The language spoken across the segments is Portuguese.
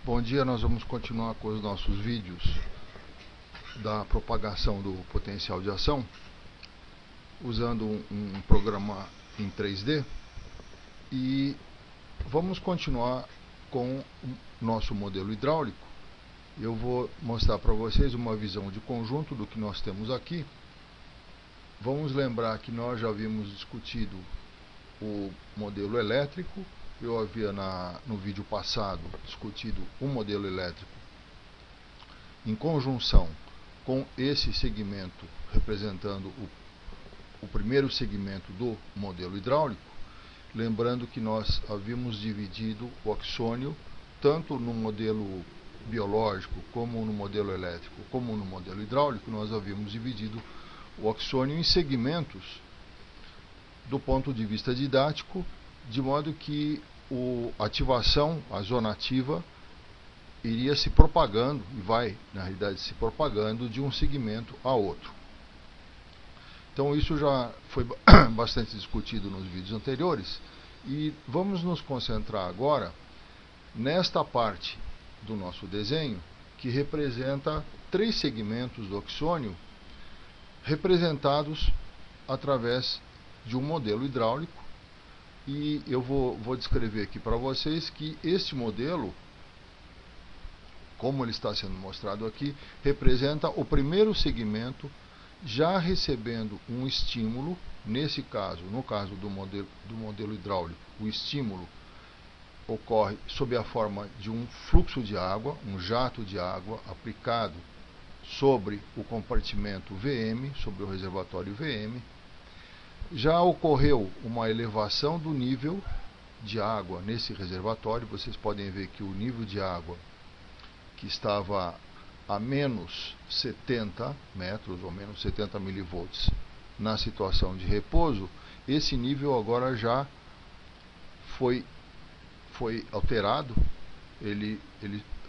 Bom dia, nós vamos continuar com os nossos vídeos da propagação do potencial de ação usando um programa em 3D e vamos continuar com o nosso modelo hidráulico. Eu vou mostrar para vocês uma visão de conjunto do que nós temos aqui. Vamos lembrar que nós já havíamos discutido o modelo elétrico. Eu havia no vídeo passado discutido o modelo elétrico em conjunção com esse segmento representando o primeiro segmento do modelo hidráulico. Lembrando que nós havíamos dividido o oxônio tanto no modelo biológico como no modelo elétrico como no modelo hidráulico. Nós havíamos dividido o oxônio em segmentos do ponto de vista didático, de modo que a ativação, a zona ativa, iria se propagando, e vai, na realidade, se propagando de um segmento a outro. Então isso já foi bastante discutido nos vídeos anteriores, e vamos nos concentrar agora nesta parte do nosso desenho, que representa três segmentos do oxônio, representados através de um modelo hidráulico. E eu vou descrever aqui para vocês que este modelo, como ele está sendo mostrado aqui, representa o primeiro segmento já recebendo um estímulo. Nesse caso, no caso do modelo hidráulico, o estímulo ocorre sob a forma de um fluxo de água, um jato de água aplicado sobre o compartimento VM, sobre o reservatório VM. Já ocorreu uma elevação do nível de água nesse reservatório. Vocês podem ver que o nível de água, que estava a menos 70 metros ou menos 70 milivolts na situação de repouso, esse nível agora já foi alterado. Ele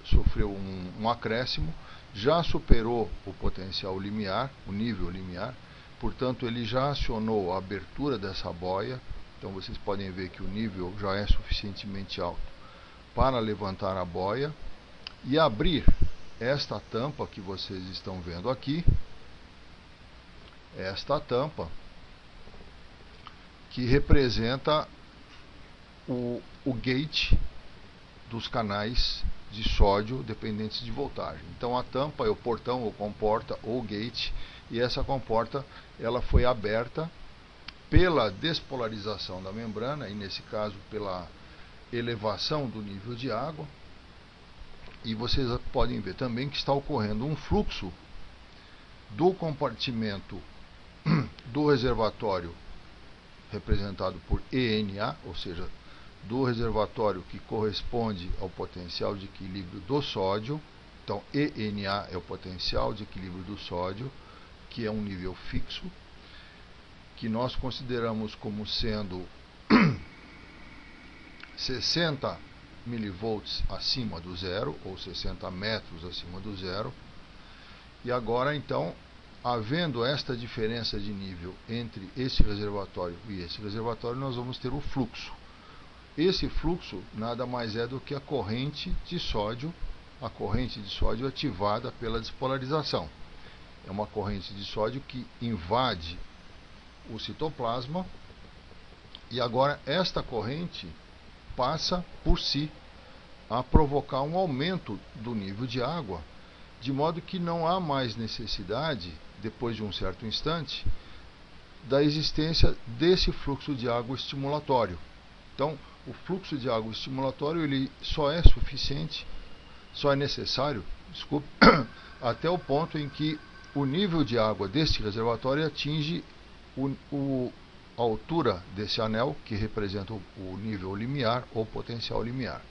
sofreu um acréscimo, já superou o potencial limiar, o nível limiar. Portanto, ele já acionou a abertura dessa boia. Então vocês podem ver que o nível já é suficientemente alto para levantar a boia e abrir esta tampa que vocês estão vendo aqui. Esta tampa que representa o gate dos canais de sódio dependentes de voltagem. Então a tampa é o portão, ou comporta, ou gate, e essa comporta ela foi aberta pela despolarização da membrana, e nesse caso pela elevação do nível de água. E vocês podem ver também que está ocorrendo um fluxo do compartimento do reservatório, representado por ENA, ou seja, do reservatório que corresponde ao potencial de equilíbrio do sódio. Então ENA é o potencial de equilíbrio do sódio, que é um nível fixo, que nós consideramos como sendo 60 milivolts acima do zero, ou 60 metros acima do zero. E agora, então, havendo esta diferença de nível entre esse reservatório e esse reservatório, nós vamos ter o fluxo. Esse fluxo nada mais é do que a corrente de sódio ativada pela despolarização. É uma corrente de sódio que invade o citoplasma, e agora esta corrente passa por si a provocar um aumento do nível de água, de modo que não há mais necessidade, depois de um certo instante, da existência desse fluxo de água estimulatório. Então, o fluxo de água estimulatório ele só é necessário, até o ponto em que o nível de água deste reservatório atinge a altura desse anel, que representa o nível limiar ou potencial limiar.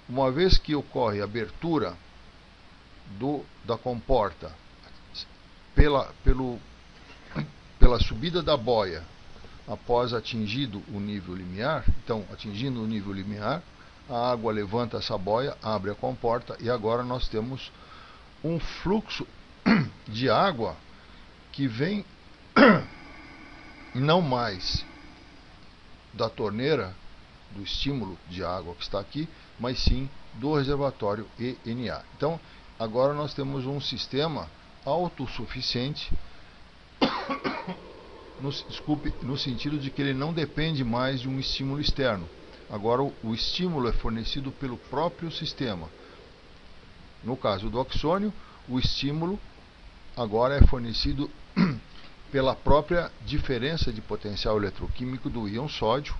Uma vez que ocorre a abertura da comporta pela subida da boia após atingido o nível limiar, então atingindo o nível limiar, a água levanta essa boia, abre a comporta, e agora nós temos um fluxo de água que vem não mais da torneira, do estímulo de água que está aqui, mas sim do reservatório ENA. Então, agora nós temos um sistema autossuficiente, no sentido de que ele não depende mais de um estímulo externo. Agora o estímulo é fornecido pelo próprio sistema. No caso do oxônio, o estímulo agora é fornecido pela própria diferença de potencial eletroquímico do íon sódio.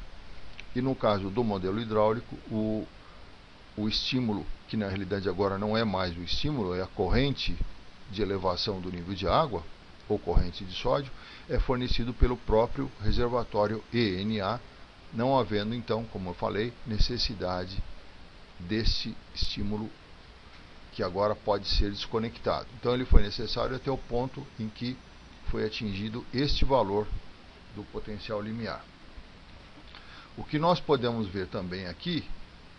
E no caso do modelo hidráulico, o estímulo, que na realidade agora não é mais o estímulo, é a corrente de elevação do nível de água, ou corrente de sódio, é fornecido pelo próprio reservatório ENA, não havendo então, como eu falei, necessidade desse estímulo que agora pode ser desconectado. Então ele foi necessário até o ponto em que foi atingido este valor do potencial limiar. O que nós podemos ver também aqui,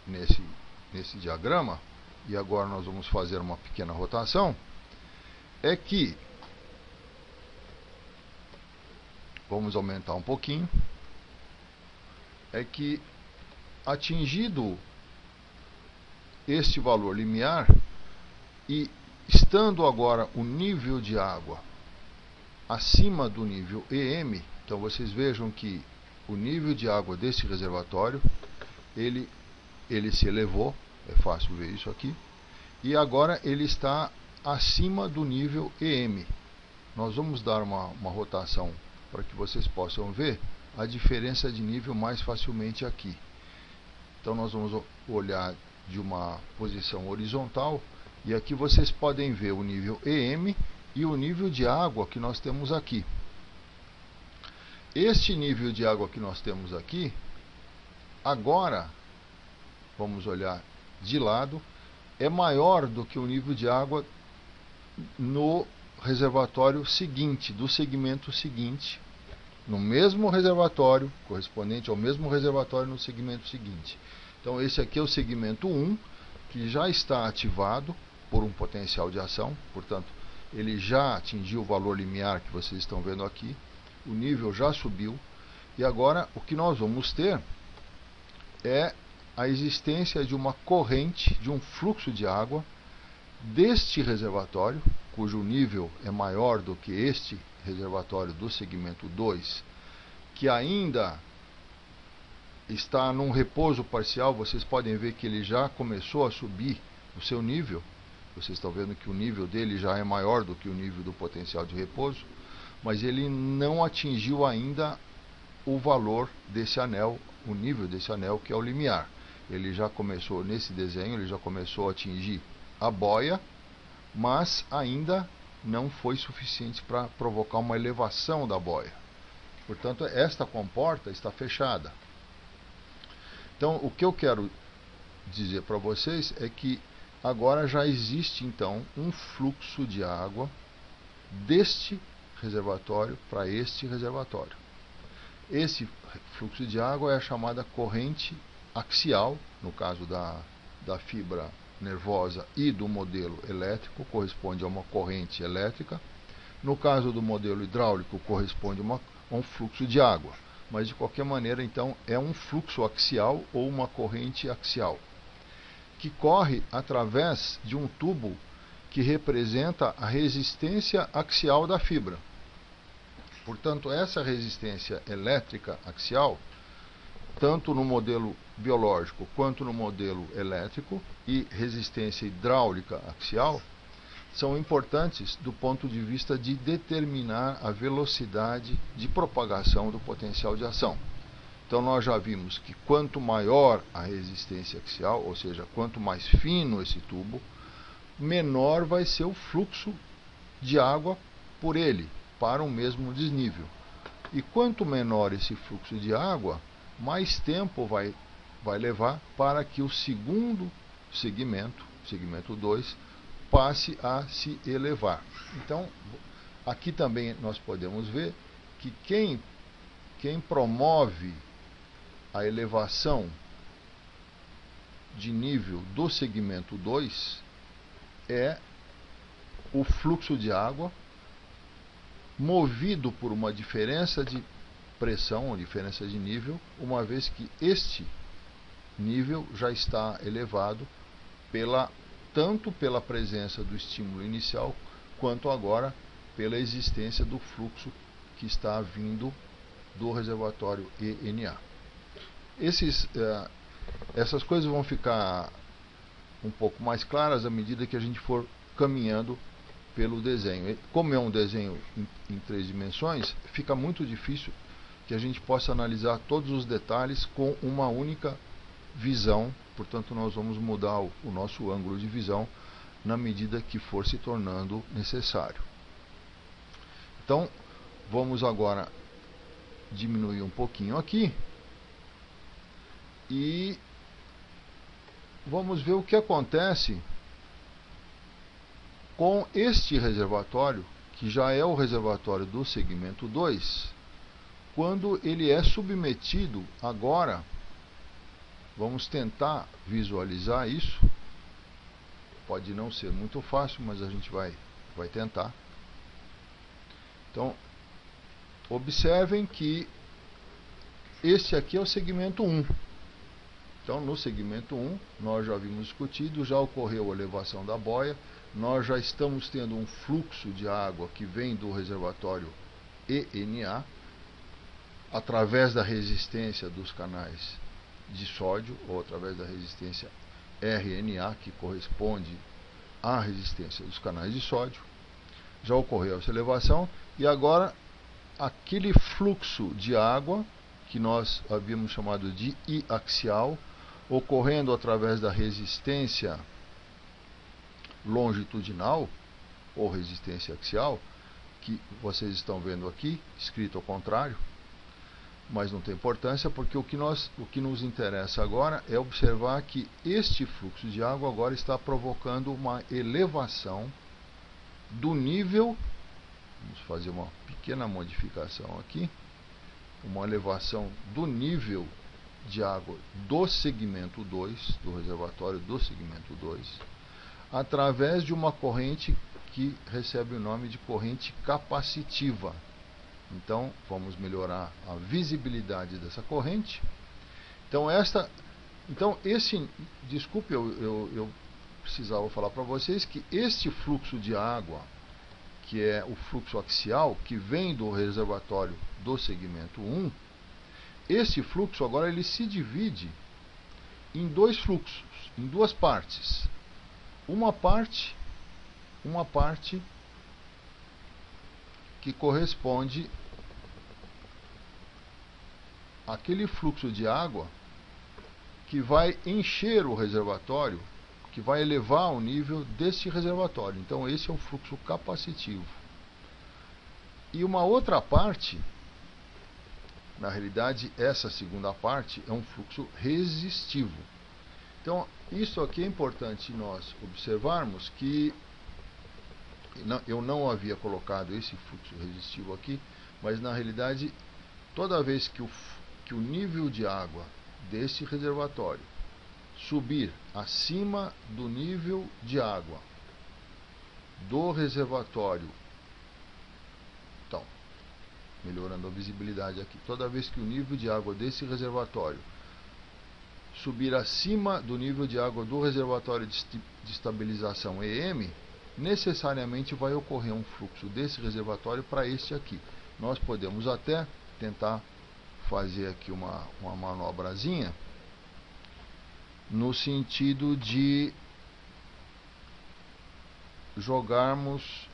nesse diagrama, e agora nós vamos fazer uma pequena rotação, é que, vamos aumentar um pouquinho, é que atingido este valor limiar e estando agora o nível de água acima do nível EM, então vocês vejam que o nível de água deste reservatório, ele se elevou, é fácil ver isso aqui, e agora ele está acima do nível EM. Nós vamos dar uma rotação para que vocês possam ver a diferença de nível mais facilmente aqui. Então nós vamos olhar de uma posição horizontal, e aqui vocês podem ver o nível EM e o nível de água que nós temos aqui. Este nível de água que nós temos aqui, agora, vamos olhar de lado, é maior do que o nível de água no reservatório seguinte, do segmento seguinte, no mesmo reservatório, correspondente ao mesmo reservatório no segmento seguinte. Então esse aqui é o segmento 1, que já está ativado por um potencial de ação, portanto, ele já atingiu o valor limiar que vocês estão vendo aqui, o nível já subiu, e agora o que nós vamos ter é a existência de uma corrente, de um fluxo de água deste reservatório, cujo nível é maior do que este reservatório do segmento 2, que ainda está num repouso parcial. Vocês podem ver que ele já começou a subir o seu nível. Vocês estão vendo que o nível dele já é maior do que o nível do potencial de repouso, mas ele não atingiu ainda o valor desse anel, o nível desse anel, que é o limiar. Ele já começou, nesse desenho, ele já começou a atingir a boia, mas ainda não foi suficiente para provocar uma elevação da boia. Portanto, esta comporta está fechada. Então, o que eu quero dizer para vocês é que agora já existe, então, um fluxo de água deste reservatório para este reservatório. Esse fluxo de água é a chamada corrente axial, no caso da fibra nervosa e do modelo elétrico, corresponde a uma corrente elétrica. No caso do modelo hidráulico, corresponde a um fluxo de água. Mas, de qualquer maneira, então, é um fluxo axial ou uma corrente axial, que corre através de um tubo que representa a resistência axial da fibra. Portanto, essa resistência elétrica axial, tanto no modelo biológico quanto no modelo elétrico, e resistência hidráulica axial, são importantes do ponto de vista de determinar a velocidade de propagação do potencial de ação. Então nós já vimos que quanto maior a resistência axial, ou seja, quanto mais fino esse tubo, menor vai ser o fluxo de água por ele, para o mesmo desnível. E quanto menor esse fluxo de água, mais tempo vai levar para que o segundo segmento, segmento 2, passe a se elevar. Então, aqui também nós podemos ver que quem promove a elevação de nível do segmento 2 é o fluxo de água movido por uma diferença de pressão, ou diferença de nível, uma vez que este nível já está elevado tanto pela presença do estímulo inicial, quanto agora pela existência do fluxo que está vindo do reservatório ENA. Essas coisas vão ficar um pouco mais claras à medida que a gente for caminhando pelo desenho. Como é um desenho em 3 dimensões, fica muito difícil que a gente possa analisar todos os detalhes com uma única visão. Portanto, nós vamos mudar o nosso ângulo de visão na medida que for se tornando necessário. Então, vamos agora diminuir um pouquinho aqui e vamos ver o que acontece com este reservatório, que já é o reservatório do segmento 2, quando ele é submetido agora. Vamos tentar visualizar isso. Pode não ser muito fácil, mas a gente vai tentar. Então, observem que este aqui é o segmento 1. Então, no segmento 1, nós já havíamos discutido, já ocorreu a elevação da boia, nós já estamos tendo um fluxo de água que vem do reservatório ENA, através da resistência dos canais de sódio, ou através da resistência RNA, que corresponde à resistência dos canais de sódio. Já ocorreu essa elevação, e agora aquele fluxo de água, que nós havíamos chamado de I-axial, ocorrendo através da resistência longitudinal, ou resistência axial, que vocês estão vendo aqui, escrito ao contrário, mas não tem importância, porque o que nos interessa agora é observar que este fluxo de água agora está provocando uma elevação do nível. Vamos fazer uma pequena modificação aqui, uma elevação do nível de água do segmento 2, do reservatório do segmento 2, através de uma corrente que recebe o nome de corrente capacitiva. Então, vamos melhorar a visibilidade dessa corrente. Desculpe, eu precisava falar para vocês que este fluxo de água, que é o fluxo axial, que vem do reservatório do segmento 1, esse fluxo agora ele se divide em 2 fluxos, em 2 partes. Uma parte que corresponde àquele fluxo de água que vai encher o reservatório, que vai elevar o nível deste reservatório. Então esse é o fluxo capacitivo. E uma outra parte, na realidade essa segunda parte, é um fluxo resistivo. Então isso aqui é importante nós observarmos, que eu não havia colocado esse fluxo resistivo aqui, mas na realidade toda vez que o nível de água desse reservatório subir acima do nível de água do reservatório, então, melhorando a visibilidade aqui, toda vez que o nível de água desse reservatório subir acima do nível de água do reservatório de estabilização EM, necessariamente vai ocorrer um fluxo desse reservatório para este aqui. Nós podemos até tentar fazer aqui uma manobrazinha, no sentido de jogarmos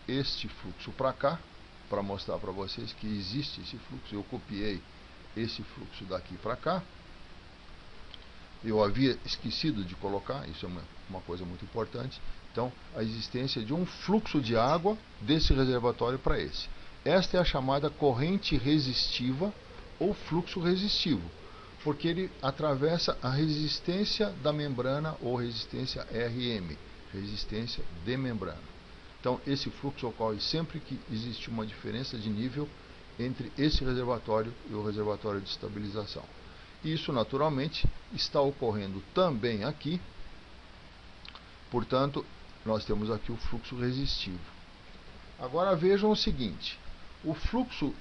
este fluxo para cá, para mostrar para vocês que existe esse fluxo. Eu copiei esse fluxo daqui para cá. Eu havia esquecido de colocar, isso é uma coisa muito importante. Então, a existência de um fluxo de água desse reservatório para esse. Esta é a chamada corrente resistiva ou fluxo resistivo, porque ele atravessa a resistência da membrana, ou resistência RM, resistência de membrana. Então, esse fluxo ocorre sempre que existe uma diferença de nível entre esse reservatório e o reservatório de estabilização. Isso, naturalmente, está ocorrendo também aqui. Portanto, nós temos aqui o fluxo resistivo. Agora vejam o seguinte: o fluxo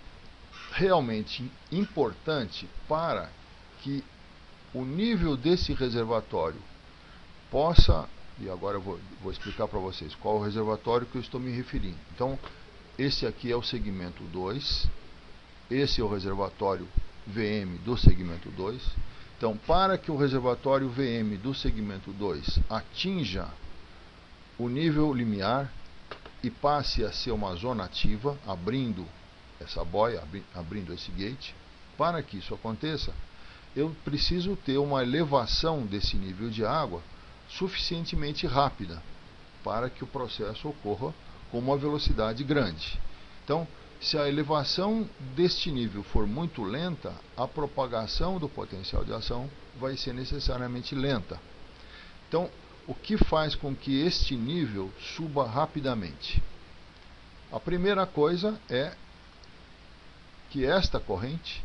realmente importante para que o nível desse reservatório possa, e agora eu vou explicar para vocês qual é o reservatório que eu estou me referindo. Então, esse aqui é o segmento 2, esse é o reservatório VM do segmento 2. Então, para que o reservatório VM do segmento 2 atinja o nível limiar e passe a ser uma zona ativa, abrindo essa boia, abrindo esse gate, para que isso aconteça, eu preciso ter uma elevação desse nível de água suficientemente rápida para que o processo ocorra com uma velocidade grande. Então, se a elevação deste nível for muito lenta, a propagação do potencial de ação vai ser necessariamente lenta. Então, o que faz com que este nível suba rapidamente? A primeira coisa é que esta corrente,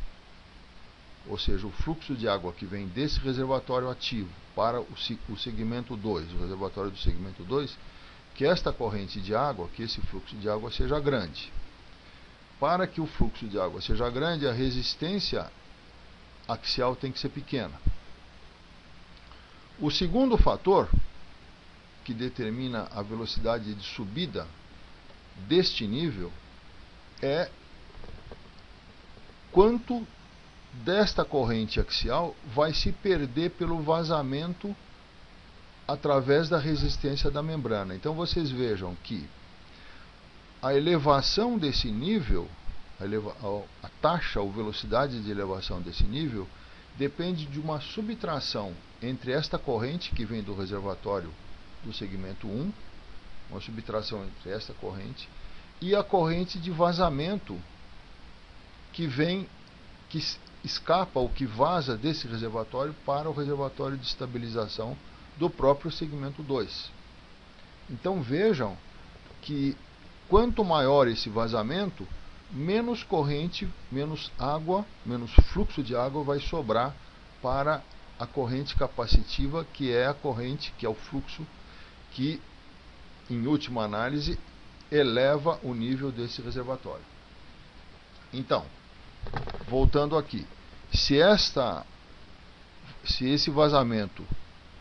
ou seja, o fluxo de água que vem desse reservatório ativo para o segmento 2, o reservatório do segmento 2, que esta corrente de água, que esse fluxo de água seja grande. Para que o fluxo de água seja grande, a resistência axial tem que ser pequena. O segundo fator que determina a velocidade de subida deste nível é quanto desta corrente axial vai se perder pelo vazamento através da resistência da membrana. Então vocês vejam que a elevação desse nível, a taxa ou velocidade de elevação desse nível, depende de uma subtração entre esta corrente que vem do reservatório do segmento 1, uma subtração entre esta corrente, e a corrente de vazamento que escapa ou que vaza desse reservatório para o reservatório de estabilização do próprio segmento 2. Então vejam que quanto maior esse vazamento, menos corrente, menos água, menos fluxo de água vai sobrar para a corrente capacitiva, que é a corrente, que é o fluxo que, em última análise, eleva o nível desse reservatório. Então, voltando aqui, se esse vazamento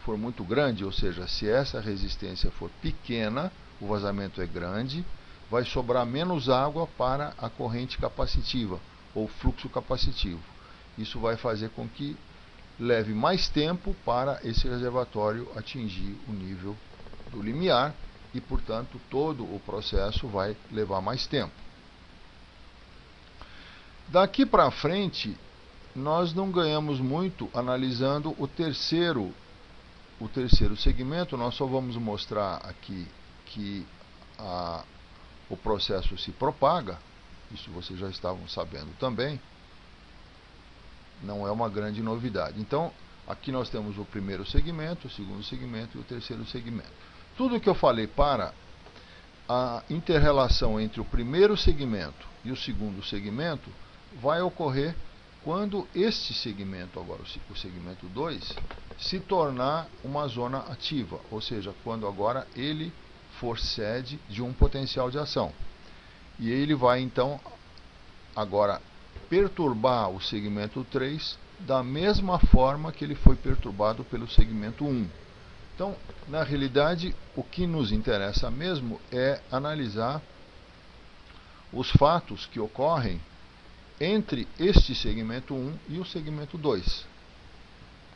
for muito grande, ou seja, se essa resistência for pequena, o vazamento é grande, vai sobrar menos água para a corrente capacitiva, ou fluxo capacitivo. Isso vai fazer com que leve mais tempo para esse reservatório atingir o nível do limiar e, portanto, todo o processo vai levar mais tempo. Daqui para frente, nós não ganhamos muito analisando o terceiro segmento. Nós só vamos mostrar aqui que o processo se propaga, isso vocês já estavam sabendo também, não é uma grande novidade. Então, aqui nós temos o primeiro segmento, o segundo segmento e o terceiro segmento. Tudo que eu falei para a inter-relação entre o primeiro segmento e o segundo segmento vai ocorrer quando este segmento, agora o segmento 2, se tornar uma zona ativa, ou seja, quando agora ele for sede de um potencial de ação. E ele vai então agora perturbar o segmento 3 da mesma forma que ele foi perturbado pelo segmento 1. Então, na realidade, o que nos interessa mesmo é analisar os fatos que ocorrem entre este segmento 1 e o segmento 2.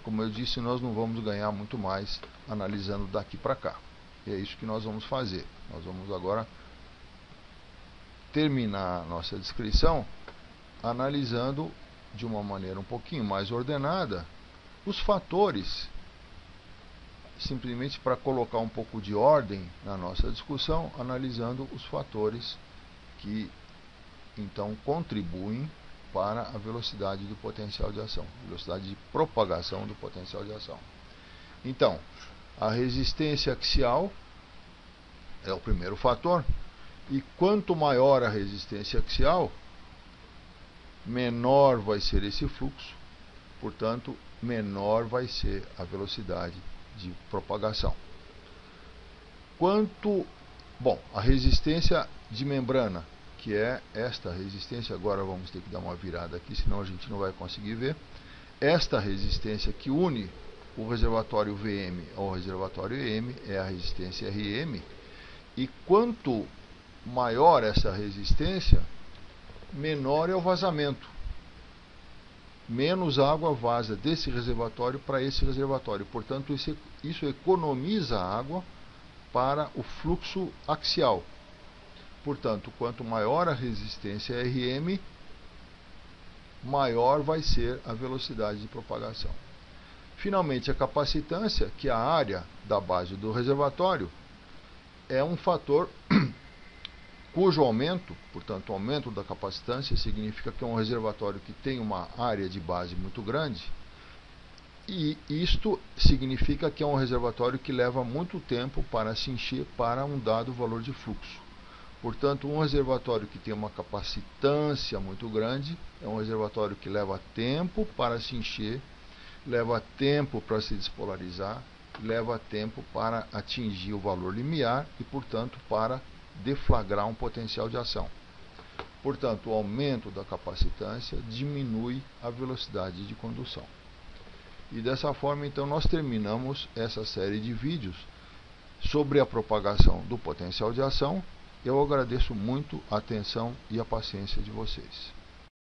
Como eu disse, nós não vamos ganhar muito mais analisando daqui para cá. E é isso que nós vamos fazer. Nós vamos agora terminar a nossa descrição analisando de uma maneira um pouquinho mais ordenada os fatores, simplesmente para colocar um pouco de ordem na nossa discussão, analisando os fatores que então contribuem para a velocidade do potencial de ação, velocidade de propagação do potencial de ação. Então, a resistência axial é o primeiro fator, e quanto maior a resistência axial, menor vai ser esse fluxo, portanto, menor vai ser a velocidade de propagação. A resistência de membrana, que é esta resistência. Agora vamos ter que dar uma virada aqui, senão a gente não vai conseguir ver. Esta resistência que une o reservatório VM ao reservatório EM é a resistência RM, e quanto maior essa resistência, menor é o vazamento. Menos água vaza desse reservatório para esse reservatório. Portanto, isso economiza água para o fluxo axial. Portanto, quanto maior a resistência RM, maior vai ser a velocidade de propagação. Finalmente, a capacitância, que é a área da base do reservatório, é um fator cujo aumento, portanto, o aumento da capacitância significa que é um reservatório que tem uma área de base muito grande, e isto significa que é um reservatório que leva muito tempo para se encher para um dado valor de fluxo. Portanto, um reservatório que tem uma capacitância muito grande é um reservatório que leva tempo para se encher, leva tempo para se despolarizar, leva tempo para atingir o valor limiar e, portanto, para deflagrar um potencial de ação. Portanto, o aumento da capacitância diminui a velocidade de condução. E dessa forma, então, nós terminamos essa série de vídeos sobre a propagação do potencial de ação. Eu agradeço muito a atenção e a paciência de vocês.